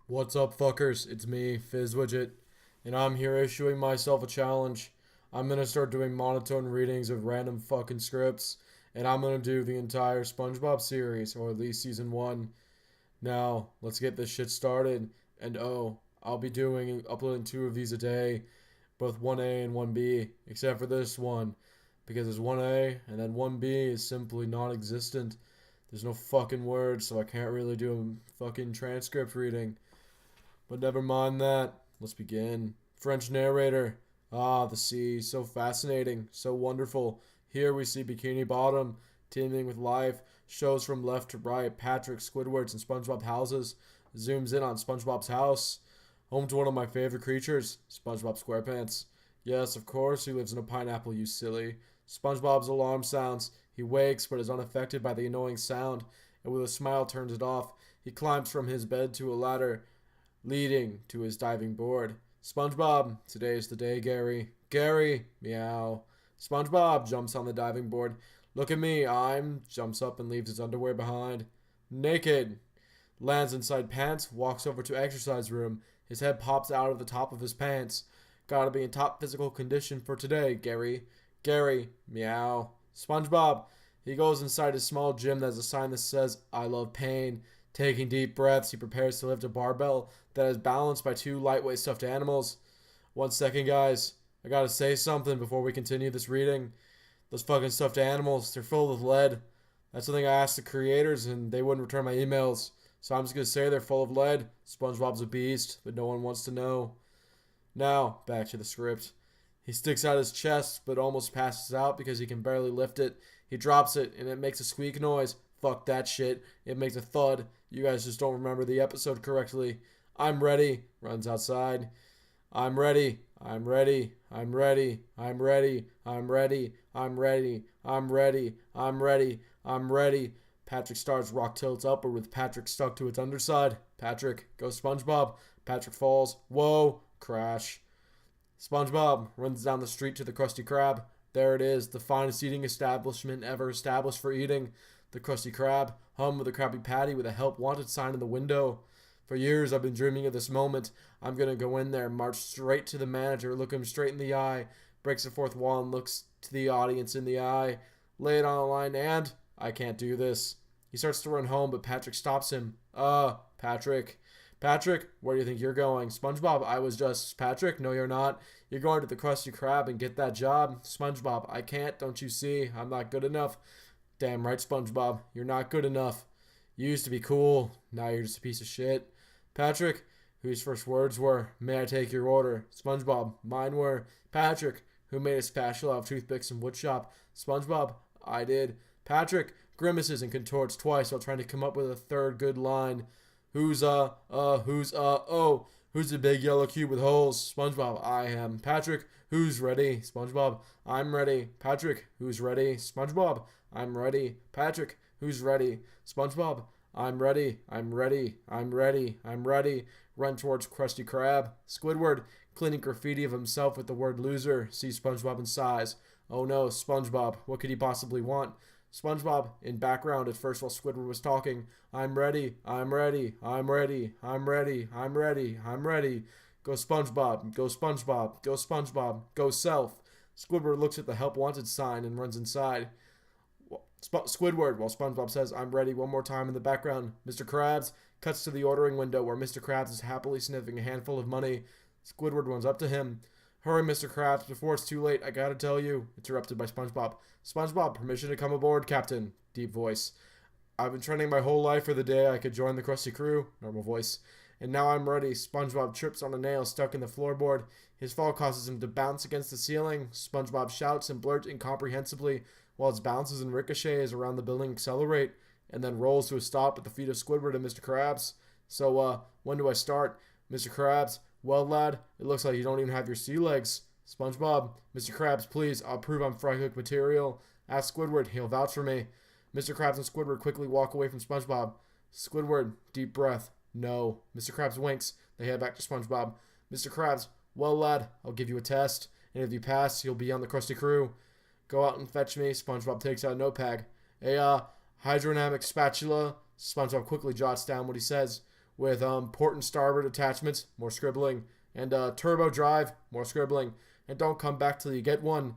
What's up, fuckers? It's me, Fizzwidget, and I'm here issuing myself a challenge. I'm gonna start doing monotone readings of random fucking scripts, and I'm gonna do the entire SpongeBob series, or at least season 1. Now, let's get this shit started, and I'll be uploading 2 of these a day, both 1A and 1B, except for this one, because there's 1A, and then 1B is simply non existent. There's no fucking words, so I can't really do a fucking transcript reading. But never mind that. Let's begin. French narrator. Ah, the sea. So fascinating. So wonderful. Here we see Bikini Bottom, teeming with life. Shows from left to right. Patrick, Squidward's, and SpongeBob houses. Zooms in on SpongeBob's house. Home to one of my favorite creatures, SpongeBob SquarePants. Yes, of course, he lives in a pineapple, you silly. SpongeBob's alarm sounds. He wakes, but is unaffected by the annoying sound, and with a smile turns it off. He climbs from his bed to a ladder leading to his diving board. SpongeBob, today's the day, Gary. Gary, meow. SpongeBob jumps on the diving board. Look at me, jumps up and leaves his underwear behind. Naked. Lands inside pants, walks over to exercise room. His head pops out of the top of his pants. Gotta be in top physical condition for today, Gary. Gary, meow. SpongeBob. He goes inside his small gym that has a sign that says, I love pain. Taking deep breaths, he prepares to lift a barbell that is balanced by 2 lightweight stuffed animals. 1 second, guys. I gotta say something before we continue this reading. Those fucking stuffed animals, they're filled with lead. That's something I asked the creators and they wouldn't return my emails. So I'm just gonna say they're full of lead. SpongeBob's a beast, but no one wants to know. Now, back to the script. He sticks out his chest, but almost passes out because he can barely lift it. He drops it, and it makes a squeak noise. Fuck that shit. It makes a thud. You guys just don't remember the episode correctly. I'm ready. Runs outside. I'm ready. I'm ready. I'm ready. I'm ready. I'm ready. I'm ready. I'm ready. I'm ready. I'm ready. Patrick starts rock tilts upward with Patrick stuck to its underside. Patrick, go SpongeBob. Patrick falls. Whoa. Crash. SpongeBob runs down the street to the Krusty Krab. There it is, the finest eating establishment ever established for eating. The Krusty Krab, hum with a Krabby Patty with a help wanted sign in the window. For years I've been dreaming of this moment. I'm gonna go in there, march straight to the manager, look him straight in the eye, breaks the fourth wall and looks to the audience in the eye, lay it on the line, and I can't do this. He starts to run home, but Patrick stops him. Patrick. Patrick, where do you think you're going? SpongeBob, I was just... Patrick, no you're not. You're going to the Krusty Krab and get that job. SpongeBob, I can't, don't you see? I'm not good enough. Damn right, SpongeBob, you're not good enough. You used to be cool, now you're just a piece of shit. Patrick, whose first words were, may I take your order? SpongeBob, mine were. Patrick, who made a spatula out of toothpicks in woodshop? SpongeBob, I did. Patrick grimaces and contorts twice while trying to come up with a third good line. Who's the big yellow cube with holes? SpongeBob, I am. Patrick, who's ready? SpongeBob, I'm ready. Patrick, who's ready? SpongeBob, I'm ready. Patrick, who's ready? SpongeBob, I'm ready. I'm ready. I'm ready. I'm ready. Run towards Krusty Krab. Squidward, cleaning graffiti of himself with the word loser, sees SpongeBob and sighs. Oh no, SpongeBob, what could he possibly want? SpongeBob, in background at first while Squidward was talking. I'm ready. I'm ready. I'm ready. I'm ready. I'm ready. I'm ready. Go SpongeBob. Go SpongeBob. Go SpongeBob. Go self. Squidward looks at the help wanted sign and runs inside. Squidward, while SpongeBob says, I'm ready, one more time in the background. Mr. Krabs cuts to the ordering window where Mr. Krabs is happily sniffing a handful of money. Squidward runs up to him. Hurry, Mr. Krabs, before it's too late, I gotta tell you. Interrupted by SpongeBob. SpongeBob, permission to come aboard, Captain. Deep voice. I've been training my whole life for the day I could join the Krusty Crew. Normal voice. And now I'm ready. SpongeBob trips on a nail stuck in the floorboard. His fall causes him to bounce against the ceiling. SpongeBob shouts and blurts incomprehensibly while its bounces and ricochets around the building accelerate and then rolls to a stop at the feet of Squidward and Mr. Krabs. So, when do I start? Mr. Krabs, well, lad, it looks like you don't even have your sea legs. SpongeBob, Mr. Krabs, please, I'll prove I'm fry cook material. Ask Squidward, he'll vouch for me. Mr. Krabs and Squidward quickly walk away from SpongeBob. Squidward, deep breath. No. Mr. Krabs winks. They head back to SpongeBob. Mr. Krabs, well, lad, I'll give you a test, and if you pass, you'll be on the Krusty Crew. Go out and fetch me. SpongeBob takes out a notepad. A hydrodynamic spatula. SpongeBob quickly jots down what he says. with port and starboard attachments, more scribbling, and turbo drive, more scribbling, and don't come back till you get one.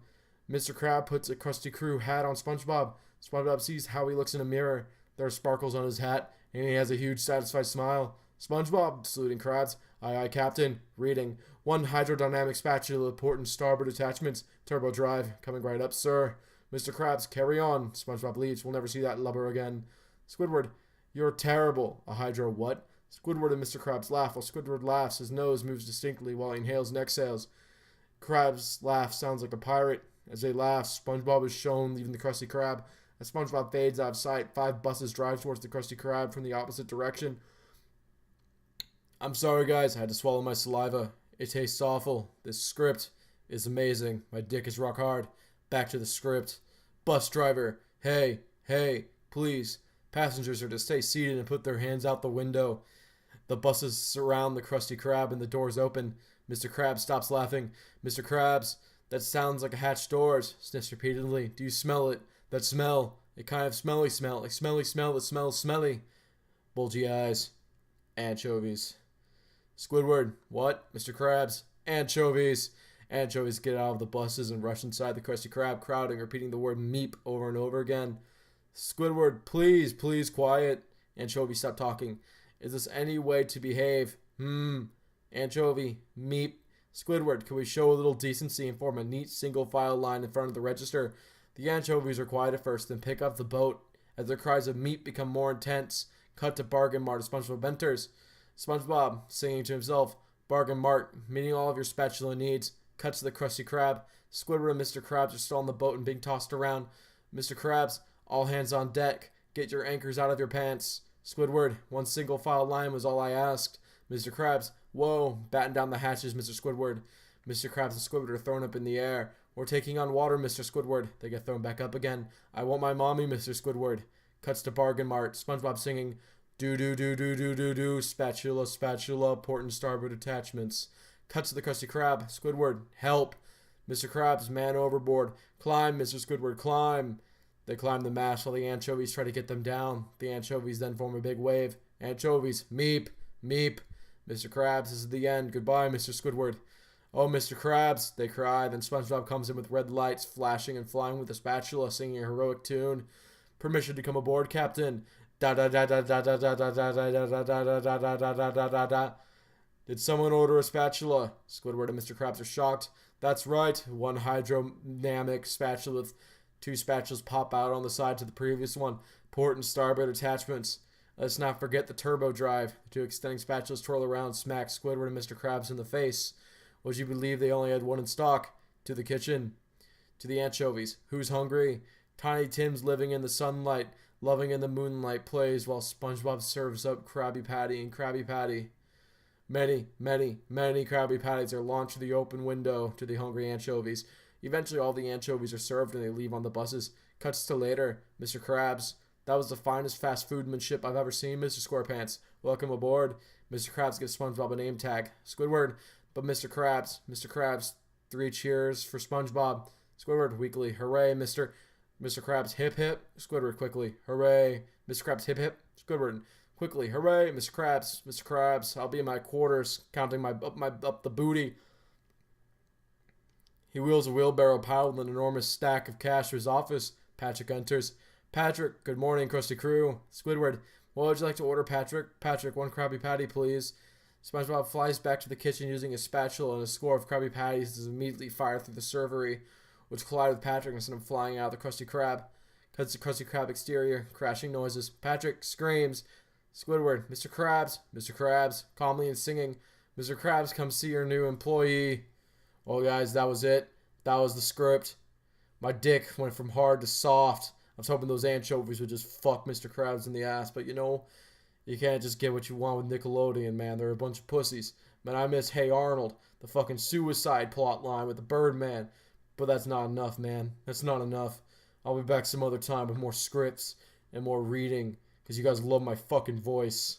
Mr. Crab puts a Krusty Crew hat on SpongeBob. SpongeBob sees how he looks in a mirror. There are sparkles on his hat, and he has a huge satisfied smile. SpongeBob, saluting Krabs. Aye, aye, Captain. Reading. One hydrodynamic spatula, port and starboard attachments, turbo drive. Coming right up, sir. Mr. Krabs, carry on. SpongeBob leaves. We'll never see that lubber again. Squidward, you're terrible. A hydro what? Squidward and Mr. Krabs laugh. While Squidward laughs, his nose moves distinctly while he inhales and exhales. Krabs' laugh sounds like a pirate. As they laugh, SpongeBob is shown leaving the Krusty Krab. As SpongeBob fades out of sight, 5 buses drive towards the Krusty Krab from the opposite direction. I'm sorry, guys. I had to swallow my saliva. It tastes awful. This script is amazing. My dick is rock hard. Back to the script. Bus driver. Hey, please. Passengers are to stay seated and put their hands out the window. The buses surround the Krusty Krab and the doors open. Mr. Krabs stops laughing. Mr. Krabs, that sounds like a hatch doors. Sniffs repeatedly. Do you smell it? That smell. A kind of smelly smell. Like smelly smell that smells smelly. Bulgy eyes. Anchovies. Squidward. What? Mr. Krabs. Anchovies. Anchovies get out of the buses and rush inside the Krusty Krab, crowding, repeating the word meep over and over again. Squidward, please, quiet. Anchovy, stop talking. Is this any way to behave? Anchovy, meep. Squidward, can we show a little decency and form a neat single file line in front of the register? The anchovies are quiet at first, then pick up the boat. As their cries of meep become more intense, cut to Bargain Mart as SpongeBob enters. SpongeBob, singing to himself, Bargain Mart, meeting all of your spatula needs. Cuts to the Krusty Krab. Squidward and Mr. Krabs are still on the boat and being tossed around. Mr. Krabs, all hands on deck. Get your anchors out of your pants. Squidward, one single file line was all I asked. Mr. Krabs, whoa, batten down the hatches, Mr. Squidward. Mr. Krabs and Squidward are thrown up in the air. We're taking on water, Mr. Squidward. They get thrown back up again. I want my mommy, Mr. Squidward. Cuts to Bargain Mart. SpongeBob singing, do, spatula, port and starboard attachments. Cuts to the Krusty Krab. Squidward, help. Mr. Krabs, man overboard. Climb, Mr. Squidward, climb. They climb the mast while the anchovies try to get them down. The anchovies then form a big wave. Anchovies, meep. Mr. Krabs, this is the end. Goodbye, Mr. Squidward. Oh, Mr. Krabs, they cry. Then SpongeBob comes in with red lights, flashing and flying with a spatula, singing a heroic tune. Permission to come aboard, Captain. Da da da da da da da da da da da da da da da da da da da. Did someone order a spatula? Squidward and Mr. Krabs are shocked. That's right. One hydrodynamic spatula with 2 spatulas pop out on the side to the previous one. Port and starboard attachments. Let's not forget the turbo drive. The 2 extending spatulas twirl around, smack Squidward and Mr. Krabs in the face. Would you believe they only had one in stock? To the kitchen. To the anchovies. Who's hungry? Tiny Tim's living in the sunlight, loving in the moonlight, plays while SpongeBob serves up Krabby Patty and Krabby Patty. Many Krabby Patties are launched through the open window to the hungry anchovies. Eventually all the anchovies are served and they leave on the buses. Cuts to later. Mr. Krabs, that was the finest fast foodmanship I've ever seen, Mr. Squarepants. Welcome aboard. Mr. Krabs gives SpongeBob a name tag. Squidward, but Mr. Krabs, 3 cheers for SpongeBob. Squidward, weakly, hooray, Mr. Krabs, hip hip. Squidward, quickly, hooray. Mr. Krabs, hip hip. Squidward, quickly, hooray, Mr. Krabs, I'll be in my quarters, counting up the booty. He wheels a wheelbarrow piled with an enormous stack of cash to his office. Patrick enters. Patrick, good morning, Krusty Crew. Squidward, what would you like to order, Patrick? Patrick, 1 Krabby Patty, please. SpongeBob flies back to the kitchen using a spatula, and a score of Krabby Patties is immediately fired through the servery, which collide with Patrick and send him flying out of the Krusty Krab. Cuts the Krusty Krab exterior, crashing noises. Patrick screams. Squidward, Mr. Krabs, calmly and singing, Mr. Krabs, come see your new employee. Well, guys, that was it. That was the script. My dick went from hard to soft. I was hoping those anchovies would just fuck Mr. Krabs in the ass, but you know, you can't just get what you want with Nickelodeon, man. They're a bunch of pussies. Man, I miss Hey Arnold, the fucking suicide plot line with the Birdman. But that's not enough, man. That's not enough. I'll be back some other time with more scripts and more reading, because you guys love my fucking voice.